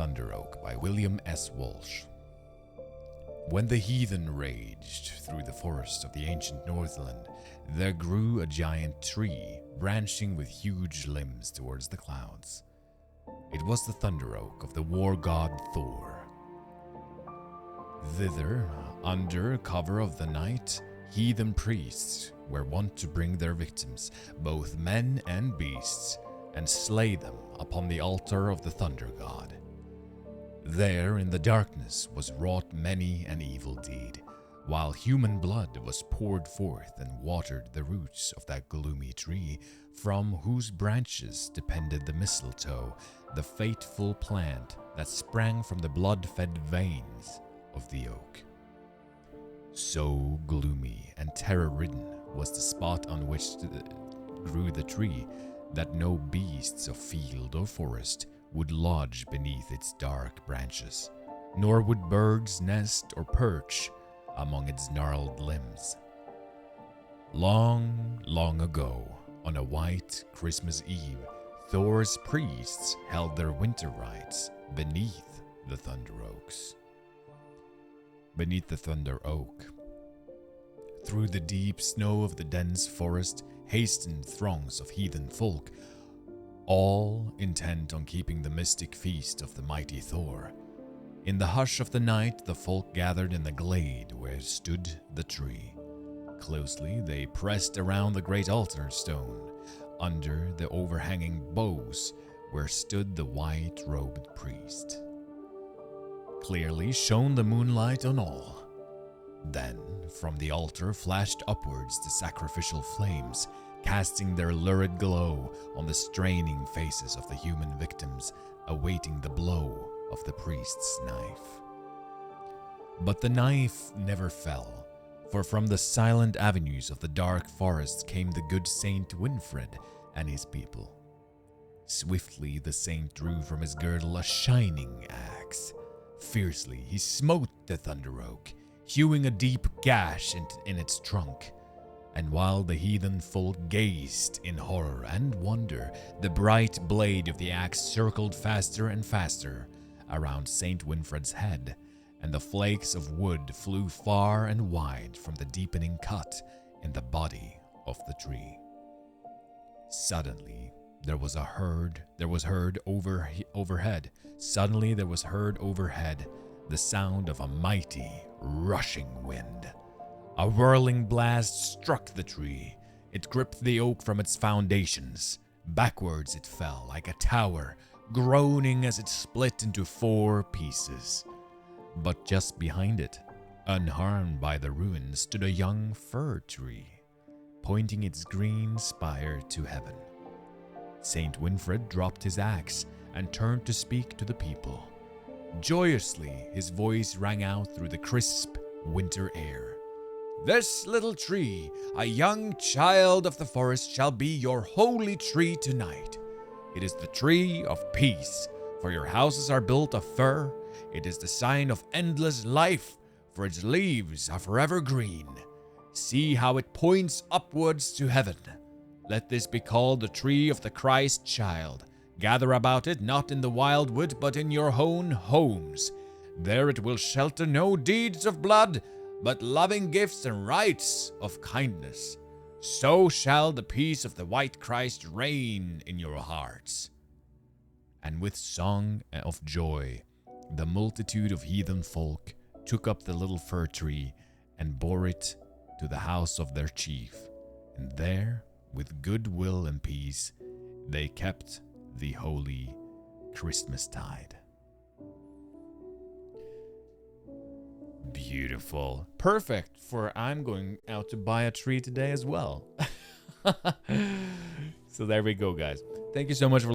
Thunder Oak by William S. Walsh. When the heathen raged through the forest of the ancient Northland, there grew a giant tree, branching with huge limbs towards the clouds. It was the Thunder Oak of the war god Thor. Thither, under cover of the night, heathen priests were wont to bring their victims, both men and beasts, and slay them upon the altar of the Thunder God. There in the darkness was wrought many an evil deed, while human blood was poured forth and watered the roots of that gloomy tree, from whose branches depended the mistletoe, the fateful plant that sprang from the blood-fed veins of the oak. So gloomy and terror-ridden was the spot on which grew the tree that no beasts of field or forest would lodge beneath its dark branches, nor would birds nest or perch among its gnarled limbs. Long, long ago, on a white Christmas Eve, Thor's priests held their winter rites beneath the Thunder Oaks. Beneath the Thunder Oak, through the deep snow of the dense forest, hastened throngs of heathen folk, all intent on keeping the mystic feast of the mighty Thor. In the hush of the night, the folk gathered in the glade where stood the tree. Closely they pressed around the great altar stone, under the overhanging boughs where stood the white-robed priest. Clearly shone the moonlight on all. Then, from the altar flashed upwards the sacrificial flames, casting their lurid glow on the straining faces of the human victims, awaiting the blow of the priest's knife. But the knife never fell, for from the silent avenues of the dark forest came the good Saint Winfred and his people. Swiftly the saint drew from his girdle a shining axe. Fiercely he smote the Thunder Oak, hewing a deep gash in its trunk. And while the heathen folk gazed in horror and wonder, the bright blade of the axe circled faster and faster around Saint Winfred's head, and the flakes of wood flew far and wide from the deepening cut in the body of the tree. Suddenly there was heard overhead. Suddenly there was heard overhead the sound of a mighty, rushing wind. A whirling blast struck the tree. It gripped the oak from its foundations. Backwards it fell like a tower, groaning as it split into 4 pieces. But just behind it, unharmed by the ruins, stood a young fir tree, pointing its green spire to heaven. Saint Winfred dropped his axe and turned to speak to the people. Joyously, his voice rang out through the crisp winter air. "This little tree, a young child of the forest, shall be your holy tree tonight. It is the tree of peace, for your houses are built of fir. It is the sign of endless life, for its leaves are forever green. See how it points upwards to heaven. Let this be called the tree of the Christ child. Gather about it, not in the wildwood, but in your own homes. There it will shelter no deeds of blood, but loving gifts and rites of kindness. So shall the peace of the white Christ reign in your hearts." And with song of joy, the multitude of heathen folk took up the little fir tree and bore it to the house of their chief. And there, with good will and peace, they kept the holy Christmastide. Beautiful. Perfect for I'm going out to buy a tree today as well. So there we go, guys. Thank you so much for